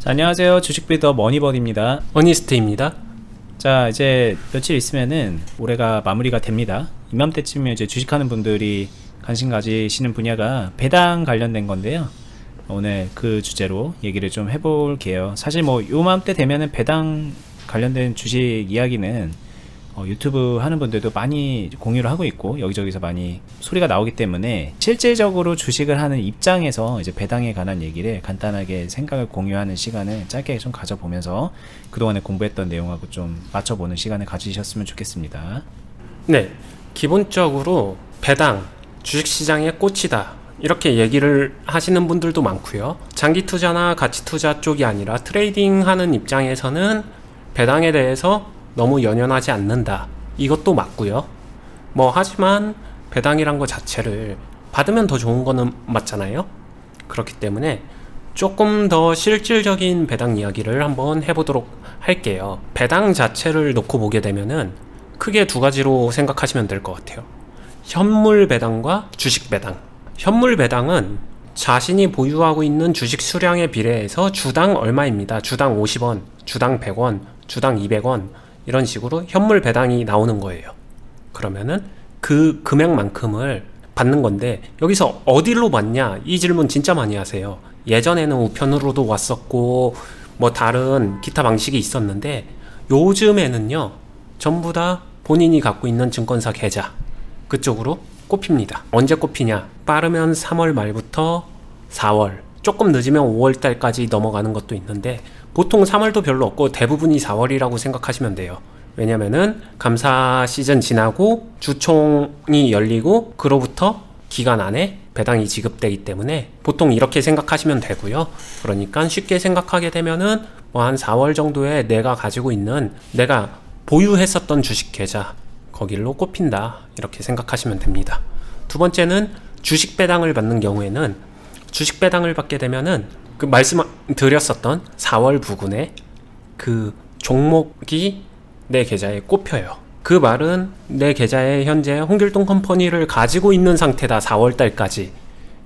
자, 안녕하세요. 주식빌더 머니버디입니다. 어니스트입니다. 자, 이제 며칠 있으면은 올해가 마무리가 됩니다. 이맘때쯤이면 이제 주식하는 분들이 관심 가지시는 분야가 배당 관련된 건데요. 오늘 그 주제로 얘기를 좀 해볼게요. 사실 뭐 요맘때 되면은 배당 관련된 주식 이야기는 유튜브 하는 분들도 많이 공유를 하고 있고 여기저기서 많이 소리가 나오기 때문에 실질적으로 주식을 하는 입장에서 이제 배당에 관한 얘기를 간단하게 생각을 공유하는 시간을 짧게 좀 가져보면서 그동안에 공부했던 내용하고 좀 맞춰보는 시간을 가지셨으면 좋겠습니다. 네, 기본적으로 배당, 주식시장의 꽃이다 이렇게 얘기를 하시는 분들도 많고요. 장기 투자나 가치 투자 쪽이 아니라 트레이딩 하는 입장에서는 배당에 대해서 너무 연연하지 않는다, 이것도 맞고요. 하지만 배당이란 거 자체를 받으면 더 좋은 거는 맞잖아요. 그렇기 때문에 조금 더 실질적인 배당 이야기를 한번 해보도록 할게요. 배당 자체를 놓고 보게 되면은 크게 두 가지로 생각하시면 될 것 같아요. 현물 배당과 주식 배당. 현물 배당은 자신이 보유하고 있는 주식 수량에 비례해서 주당 얼마입니다. 주당 50원, 주당 100원, 주당 200원 이런 식으로 현물 배당이 나오는 거예요. 그러면은 그 금액만큼을 받는 건데, 여기서 어디로 받냐 이 질문 진짜 많이 하세요. 예전에는 우편으로도 왔었고 다른 기타 방식이 있었는데, 요즘에는요 전부 다 본인이 갖고 있는 증권사 계좌 그쪽으로 꼽힙니다. 언제 꼽히냐? 빠르면 3월 말부터 4월, 조금 늦으면 5월달까지 넘어가는 것도 있는데 보통 3월도 별로 없고 대부분이 4월이라고 생각하시면 돼요. 왜냐면은 감사 시즌 지나고 주총이 열리고 그로부터 기간 안에 배당이 지급되기 때문에 보통 이렇게 생각하시면 되고요. 그러니까 쉽게 생각하게 되면은 한 4월 정도에 내가 가지고 있는, 내가 보유했었던 주식 계좌 거길로 꼽힌다 이렇게 생각하시면 됩니다. 두 번째는 주식 배당을 받는 경우에는, 주식 배당을 받게 되면은 그 말씀드렸었던 4월 부근에 그 종목이 내 계좌에 꼽혀요. 그 말은 내 계좌에 현재 홍길동 컴퍼니를 가지고 있는 상태다, 4월달까지.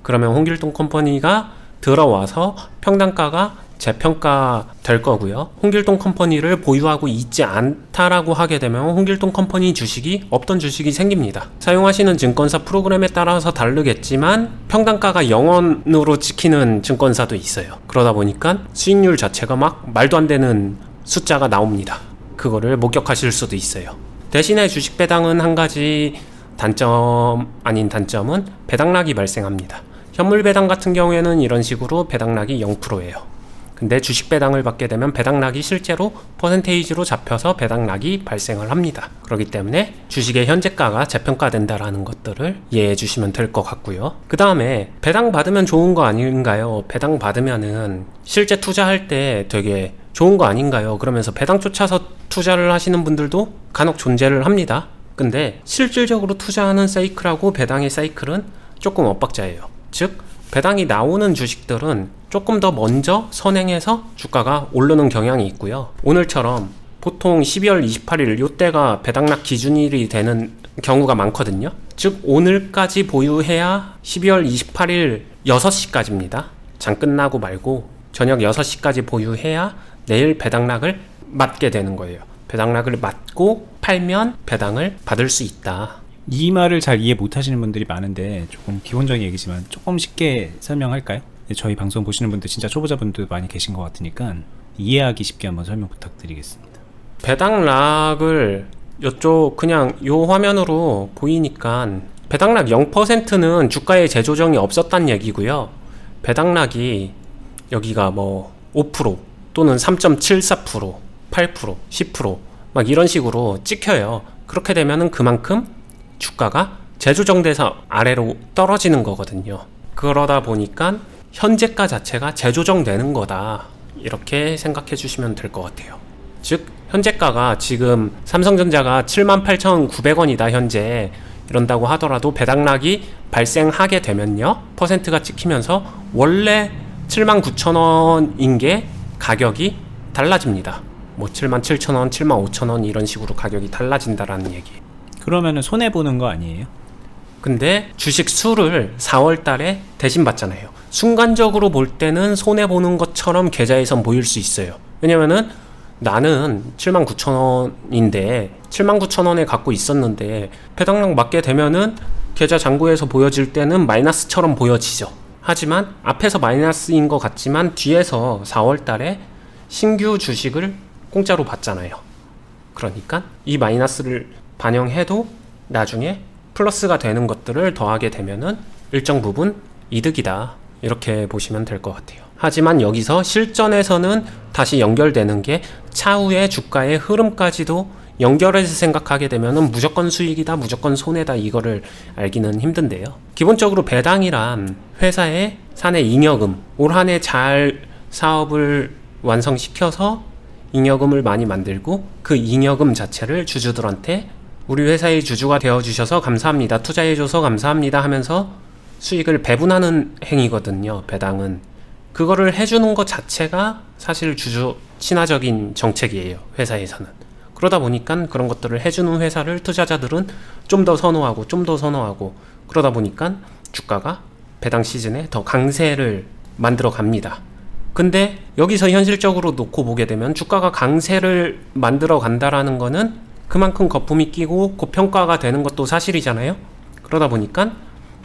그러면 홍길동 컴퍼니가 들어와서 평단가가 재평가 될 거고요. 홍길동 컴퍼니를 보유하고 있지 않다라고 하게 되면 홍길동 컴퍼니 주식이 없던 주식이 생깁니다. 사용하시는 증권사 프로그램에 따라서 다르겠지만 평단가가 0원으로 찍히는 증권사도 있어요. 그러다 보니까 수익률 자체가 말도 안 되는 숫자가 나옵니다. 그거를 목격하실 수도 있어요. 대신에 주식 배당은 한 가지 단점 아닌 단점은 배당락이 발생합니다. 현물 배당 같은 경우에는 이런 식으로 배당락이 0%예요. 근데 주식 배당을 받게 되면 배당락이 실제로 퍼센테이지로 잡혀서 배당락이 발생을 합니다. 그렇기 때문에 주식의 현재가가 재평가된다라는 것들을 이해해 주시면 될 것 같고요. 그 다음에 배당 받으면 좋은 거 아닌가요? 배당 받으면은 실제 투자할 때 되게 좋은 거 아닌가요? 그러면서 배당 쫓아서 투자를 하시는 분들도 간혹 존재를 합니다. 근데 실질적으로 투자하는 사이클하고 배당의 사이클은 조금 엇박자예요. 즉 배당이 나오는 주식들은 조금 더 먼저 선행해서 주가가 오르는 경향이 있고요. 오늘처럼 보통 12월 28일 이때가 배당락 기준일이 되는 경우가 많거든요. 즉 오늘까지 보유해야 12월 28일 6시까지입니다. 장 끝나고 말고 저녁 6시까지 보유해야 내일 배당락을 맞게 되는 거예요. 배당락을 맞고 팔면 배당을 받을 수 있다. 이 말을 잘 이해 못 하시는 분들이 많은데 조금 기본적인 얘기지만 조금 쉽게 설명할까요? 저희 방송 보시는 분들 진짜 초보자분들 많이 계신 것 같으니까 이해하기 쉽게 한번 설명 부탁드리겠습니다. 배당락을 이쪽 그냥 요 화면으로 보이니까 배당락 0%는 주가의 재조정이 없었다는 얘기고요. 배당락이 여기가 5% 또는 3.74%, 8%, 10% 이런 식으로 찍혀요. 그렇게 되면은 그만큼 주가가 재조정돼서 아래로 떨어지는 거거든요. 그러다 보니까 현재가 자체가 재조정되는 거다 이렇게 생각해 주시면 될 것 같아요. 즉 현재가가 지금 삼성전자가 78,900원이다 현재, 이런다고 하더라도 배당락이 발생하게 되면요 퍼센트가 찍히면서 원래 79,000원인 게 가격이 달라집니다. 77,000원, 75,000원 이런 식으로 가격이 달라진다라는 얘기. 그러면은 손해보는 거 아니에요? 근데 주식 수를 4월 달에 대신 받잖아요. 순간적으로 볼 때는 손해보는 것처럼 계좌에선 보일 수 있어요. 왜냐면은 나는 79,000원인데 79,000원에 갖고 있었는데 배당락 맞게 되면은 계좌 잔고에서 보여질 때는 마이너스처럼 보여지죠. 하지만 앞에서 마이너스인 것 같지만 뒤에서 4월 달에 신규 주식을 공짜로 받잖아요. 그러니까 이 마이너스를 반영해도 나중에 플러스가 되는 것들을 더하게 되면은 일정 부분 이득이다, 이렇게 보시면 될 것 같아요. 하지만 여기서 실전에서는 다시 연결되는 게 차후에 주가의 흐름까지도 연결해서 생각하게 되면은 무조건 수익이다, 무조건 손해다, 이거를 알기는 힘든데요. 기본적으로 배당이란 회사의 사내 잉여금, 올 한 해 잘 사업을 완성시켜서 잉여금을 많이 만들고 그 잉여금 자체를 주주들한테 우리 회사의 주주가 되어주셔서 감사합니다, 투자해줘서 감사합니다 하면서 수익을 배분하는 행위거든요. 배당은 그거를 해주는 것 자체가 사실 주주 친화적인 정책이에요, 회사에서는. 그러다 보니까 그런 것들을 해주는 회사를 투자자들은 좀 더 선호하고 좀 더 선호하고, 그러다 보니까 주가가 배당 시즌에 더 강세를 만들어 갑니다. 근데 여기서 현실적으로 놓고 보게 되면 주가가 강세를 만들어 간다라는 거는 그만큼 거품이 끼고 고평가가 되는 것도 사실이잖아요. 그러다 보니까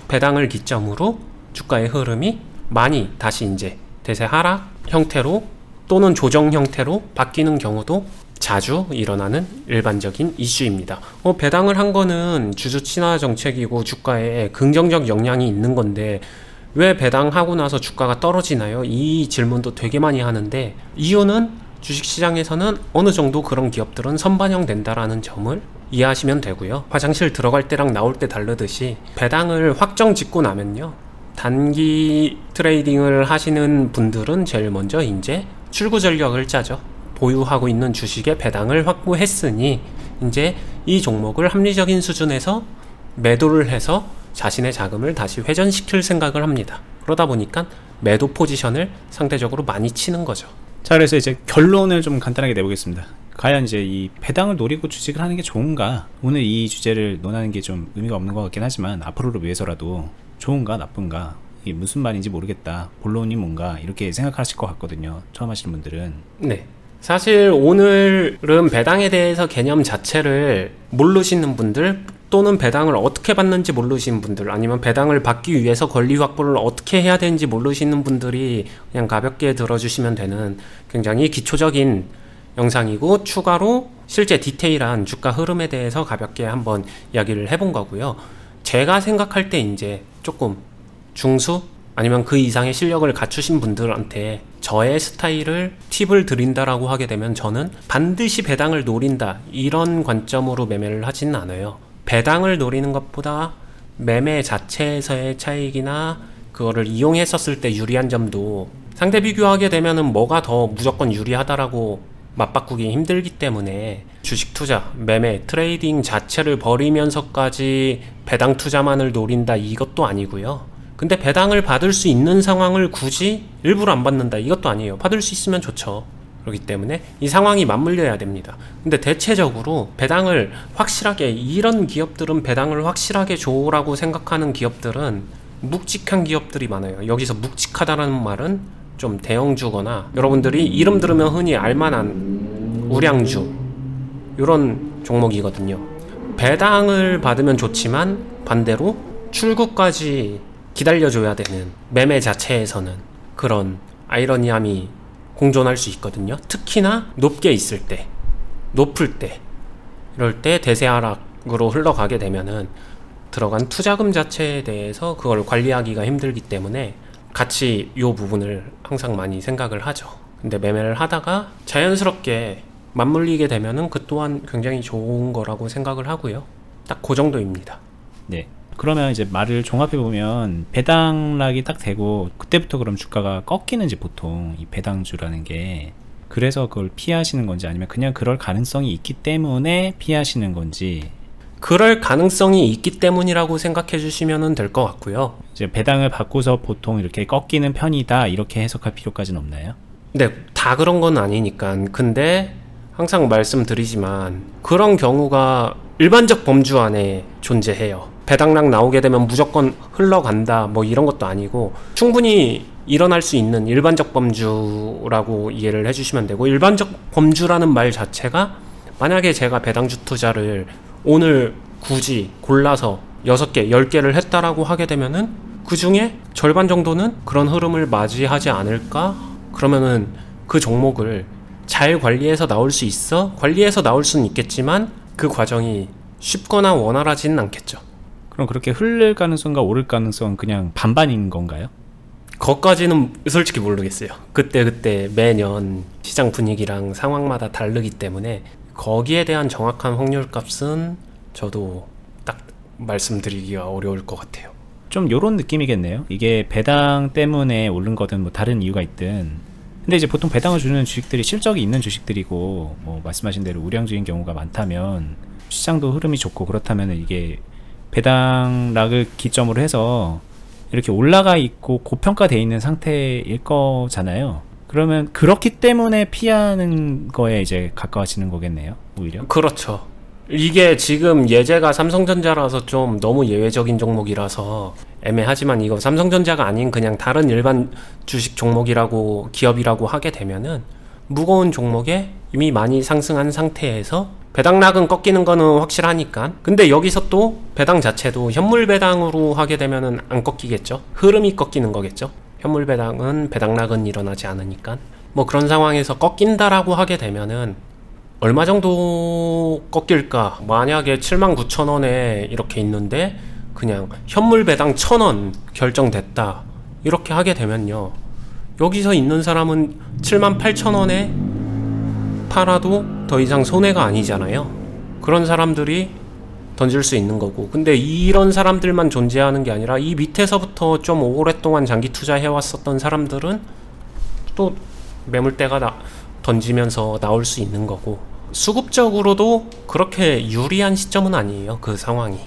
배당을 기점으로 주가의 흐름이 많이 다시 이제 대세 하락 형태로 또는 조정 형태로 바뀌는 경우도 자주 일어나는 일반적인 이슈입니다. 배당을 한 거는 주주 친화 정책이고 주가에 긍정적 영향이 있는 건데 왜 배당하고 나서 주가가 떨어지나요? 이 질문도 되게 많이 하는데, 이유는 주식시장에서는 어느 정도 그런 기업들은 선반영된다라는 점을 이해하시면 되고요. 화장실 들어갈 때랑 나올 때 다르듯이 배당을 확정 짓고 나면요, 단기 트레이딩을 하시는 분들은 제일 먼저 이제 출구 전략을 짜죠. 보유하고 있는 주식의 배당을 확보했으니 이제 이 종목을 합리적인 수준에서 매도를 해서 자신의 자금을 다시 회전시킬 생각을 합니다. 그러다 보니까 매도 포지션을 상대적으로 많이 치는 거죠. 자, 그래서 이제 결론을 좀 간단하게 내보겠습니다. 과연 이제 이 배당을 노리고 주식을 하는 게 좋은가? 오늘 이 주제를 논하는 게 좀 의미가 없는 것 같긴 하지만 앞으로를 위해서라도 좋은가 나쁜가, 이게 무슨 말인지 모르겠다, 본론이 뭔가, 이렇게 생각하실 것 같거든요, 처음 하시는 분들은. 네, 사실 오늘은 배당에 대해서 개념 자체를 모르시는 분들, 또는 배당을 어떻게 받는지 모르시는 분들, 아니면 배당을 받기 위해서 권리 확보를 어떻게 해야 되는지 모르시는 분들이 그냥 가볍게 들어주시면 되는 굉장히 기초적인 영상이고, 추가로 실제 디테일한 주가 흐름에 대해서 가볍게 한번 이야기를 해본 거고요. 제가 생각할 때 이제 조금 중수 아니면 그 이상의 실력을 갖추신 분들한테 저의 스타일을 팁을 드린다라고 하게 되면, 저는 반드시 배당을 노린다 이런 관점으로 매매를 하지는 않아요. 배당을 노리는 것보다 매매 자체에서의 차익이나 그거를 이용했었을 때 유리한 점도 상대 비교하게 되면은 뭐가 더 무조건 유리하다라고 맞바꾸기 힘들기 때문에 주식 투자, 매매, 트레이딩 자체를 버리면서까지 배당 투자만을 노린다 이것도 아니고요. 근데 배당을 받을 수 있는 상황을 굳이 일부러 안 받는다 이것도 아니에요. 받을 수 있으면 좋죠. 그렇기 때문에 이 상황이 맞물려야 됩니다. 근데 대체적으로 배당을 확실하게, 이런 기업들은 배당을 확실하게 줘라고 생각하는 기업들은 묵직한 기업들이 많아요. 여기서 묵직하다라는 말은 좀 대형주거나 여러분들이 이름 들으면 흔히 알만한 우량주, 이런 종목이거든요. 배당을 받으면 좋지만 반대로 출구까지 기다려줘야 되는 매매 자체에서는 그런 아이러니함이 공존할 수 있거든요. 특히나 높게 있을 때, 높을 때, 이럴 때 대세 하락으로 흘러가게 되면은 들어간 투자금 자체에 대해서 그걸 관리하기가 힘들기 때문에 같이 이 부분을 항상 많이 생각을 하죠. 근데 매매를 하다가 자연스럽게 맞물리게 되면은 그 또한 굉장히 좋은 거라고 생각을 하고요. 딱 그 정도입니다. 네. 그러면 이제 말을 종합해 보면 배당락이 딱 되고 그때부터 그럼 주가가 꺾이는지, 보통 이 배당주라는 게 그래서 그걸 피하시는 건지, 아니면 그냥 그럴 가능성이 있기 때문에 피하시는 건지. 그럴 가능성이 있기 때문이라고 생각해 주시면 될 것 같고요. 이제 배당을 받고서 보통 이렇게 꺾이는 편이다 이렇게 해석할 필요까지는 없나요? 네, 다 그런 건 아니니까. 근데 항상 말씀드리지만 그런 경우가 일반적 범주 안에 존재해요. 배당락 나오게 되면 무조건 흘러간다 뭐 이런 것도 아니고 충분히 일어날 수 있는 일반적 범주라고 이해를 해주시면 되고, 일반적 범주라는 말 자체가 만약에 제가 배당주 투자를 오늘 굳이 골라서 6개, 10개를 했다라고 하게 되면은 그 중에 절반 정도는 그런 흐름을 맞이하지 않을까? 그러면은 그 종목을 잘 관리해서 나올 수 있어? 관리해서 나올 수는 있겠지만 그 과정이 쉽거나 원활하지는 않겠죠. 그럼 그렇게 흐를 가능성과 오를 가능성은 그냥 반반인 건가요? 거기까지는 솔직히 모르겠어요. 그때 매년 시장 분위기랑 상황마다 다르기 때문에 거기에 대한 정확한 확률 값은 저도 딱 말씀드리기가 어려울 것 같아요. 좀 요런 느낌이겠네요. 이게 배당 때문에 오른 거든 뭐 다른 이유가 있든, 근데 이제 보통 배당을 주는 주식들이 실적이 있는 주식들이고 뭐 말씀하신 대로 우량주인 경우가 많다면 시장도 흐름이 좋고 그렇다면 이게 배당락을 기점으로 해서 이렇게 올라가 있고 고평가되어 있는 상태일 거잖아요. 그러면 그렇기 때문에 피하는 거에 이제 가까워지는 거겠네요, 오히려. 그렇죠. 이게 지금 예제가 삼성전자라서 좀 너무 예외적인 종목이라서 애매하지만, 이거 삼성전자가 아닌 그냥 다른 일반 주식 종목이라고, 기업이라고 하게 되면은 무거운 종목에 이미 많이 상승한 상태에서 배당락은 꺾이는 거는 확실하니까. 근데 여기서 또 배당 자체도 현물 배당으로 하게 되면은 안 꺾이겠죠. 흐름이 꺾이는 거겠죠. 현물 배당은 배당락은 일어나지 않으니까. 뭐 그런 상황에서 꺾인다라고 하게 되면은 얼마 정도 꺾일까? 만약에 79,000원에 이렇게 있는데 그냥 현물 배당 1,000원 결정됐다 이렇게 하게 되면요, 여기서 있는 사람은 78,000원에 팔아도 더 이상 손해가 아니잖아요. 그런 사람들이 던질 수 있는 거고, 근데 이런 사람들만 존재하는 게 아니라 이 밑에서부터 좀 오랫동안 장기 투자해왔었던 사람들은 또 매물대가 던지면서 나올 수 있는 거고, 수급적으로도 그렇게 유리한 시점은 아니에요, 그 상황이.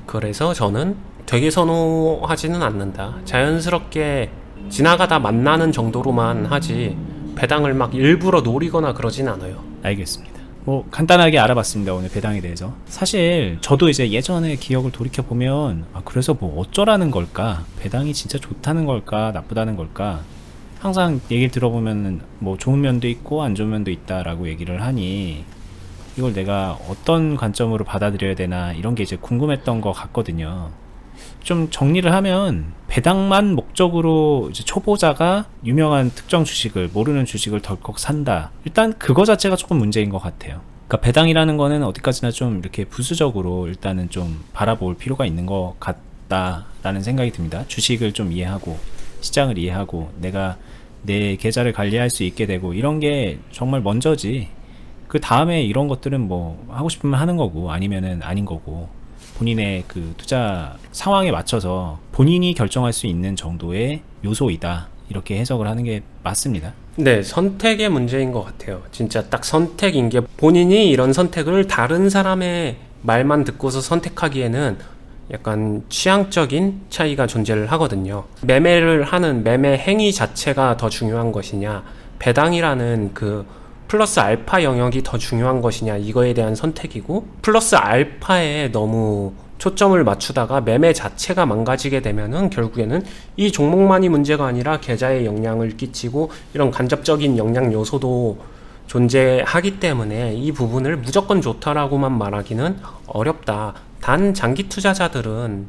그래서 저는 되게 선호하지는 않는다. 자연스럽게 지나가다 만나는 정도로만 하지 배당을 막 일부러 노리거나 그러진 않아요. 알겠습니다. 뭐 간단하게 알아봤습니다, 오늘 배당에 대해서. 사실 저도 이제 예전에 기억을 돌이켜보면 그래서 뭐 어쩌라는 걸까, 배당이 진짜 좋다는 걸까 나쁘다는 걸까, 항상 얘기를 들어보면 뭐 좋은 면도 있고 안 좋은 면도 있다라고 얘기를 하니 이걸 내가 어떤 관점으로 받아들여야 되나 이런 게 이제 궁금했던 것 같거든요. 좀 정리를 하면 배당만 목적으로 이제 초보자가 유명한 특정 주식을, 모르는 주식을 덜컥 산다, 일단 그거 자체가 조금 문제인 것 같아요. 그러니까 배당이라는 거는 어디까지나 좀 이렇게 부수적으로 일단은 좀 바라볼 필요가 있는 것 같다라는 생각이 듭니다. 주식을 좀 이해하고 시장을 이해하고 내가 내 계좌를 관리할 수 있게 되고 이런 게 정말 먼저지, 그 다음에 이런 것들은 뭐 하고 싶으면 하는 거고 아니면은 아닌 거고, 본인의 그 투자 상황에 맞춰서 본인이 결정할 수 있는 정도의 요소이다, 이렇게 해석을 하는 게 맞습니다. 네, 선택의 문제인 것 같아요. 진짜 딱 선택인 게, 본인이 이런 선택을 다른 사람의 말만 듣고서 선택하기에는 약간 취향적인 차이가 존재를 하거든요. 매매를 하는 매매 행위 자체가 더 중요한 것이냐, 배당이라는 그 플러스 알파 영역이 더 중요한 것이냐, 이거에 대한 선택이고, 플러스 알파에 너무 초점을 맞추다가 매매 자체가 망가지게 되면은 결국에는 이 종목만이 문제가 아니라 계좌에 영향을 끼치고 이런 간접적인 영향 요소도 존재하기 때문에 이 부분을 무조건 좋다라고만 말하기는 어렵다. 단 장기 투자자들은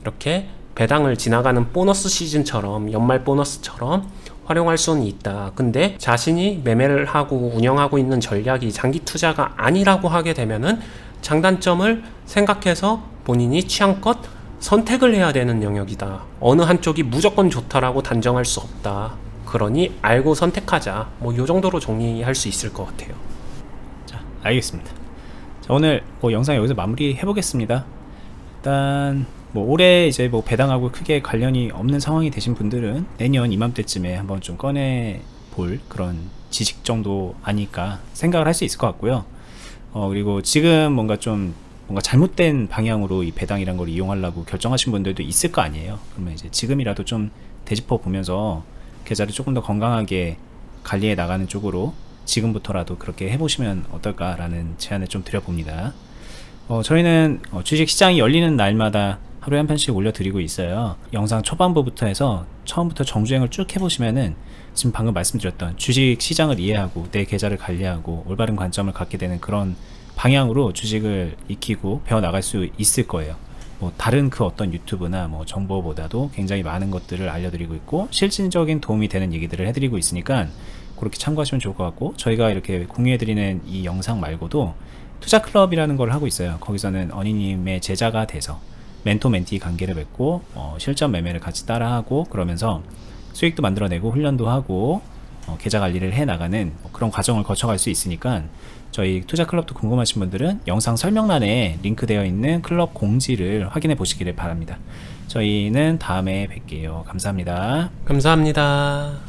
이렇게 배당을 지나가는 보너스 시즌처럼, 연말 보너스처럼 활용할 수는 있다. 근데 자신이 매매를 하고 운영하고 있는 전략이 장기 투자가 아니라고 하게 되면은 장단점을 생각해서 본인이 취향껏 선택을 해야 되는 영역이다. 어느 한쪽이 무조건 좋다라고 단정할 수 없다. 그러니 알고 선택하자. 뭐 요 정도로 정리할 수 있을 것 같아요. 자, 알겠습니다. 자, 오늘 뭐 영상 여기서 마무리 해보겠습니다. 일단 뭐 올해 이제 뭐 배당하고 크게 관련이 없는 상황이 되신 분들은 내년 이맘때쯤에 한번 좀 꺼내 볼 그런 지식 정도 아닐까 생각을 할 수 있을 것 같고요. 그리고 지금 뭔가 잘못된 방향으로 이 배당이란 걸 이용하려고 결정하신 분들도 있을 거 아니에요. 그러면 이제 지금이라도 좀 되짚어 보면서 계좌를 조금 더 건강하게 관리해 나가는 쪽으로 지금부터라도 그렇게 해보시면 어떨까라는 제안을 좀 드려봅니다. 저희는 주식시장이 열리는 날마다 하루에 한 편씩 올려드리고 있어요. 영상 초반부부터 해서 처음부터 정주행을 쭉 해보시면은 지금 방금 말씀드렸던 주식 시장을 이해하고 내 계좌를 관리하고 올바른 관점을 갖게 되는 그런 방향으로 주식을 익히고 배워나갈 수 있을 거예요. 뭐 다른 그 어떤 유튜브나 뭐 정보보다도 굉장히 많은 것들을 알려드리고 있고 실질적인 도움이 되는 얘기들을 해드리고 있으니까 그렇게 참고하시면 좋을 것 같고, 저희가 이렇게 공유해드리는 이 영상 말고도 투자클럽이라는 걸 하고 있어요. 거기서는 어니님의 제자가 돼서 멘토 멘티 관계를 맺고 실전 매매를 같이 따라하고 그러면서 수익도 만들어내고 훈련도 하고 계좌 관리를 해나가는 그런 과정을 거쳐갈 수 있으니까 저희 투자클럽도 궁금하신 분들은 영상 설명란에 링크되어 있는 클럽 공지를 확인해 보시기를 바랍니다. 저희는 다음에 뵐게요. 감사합니다. 감사합니다.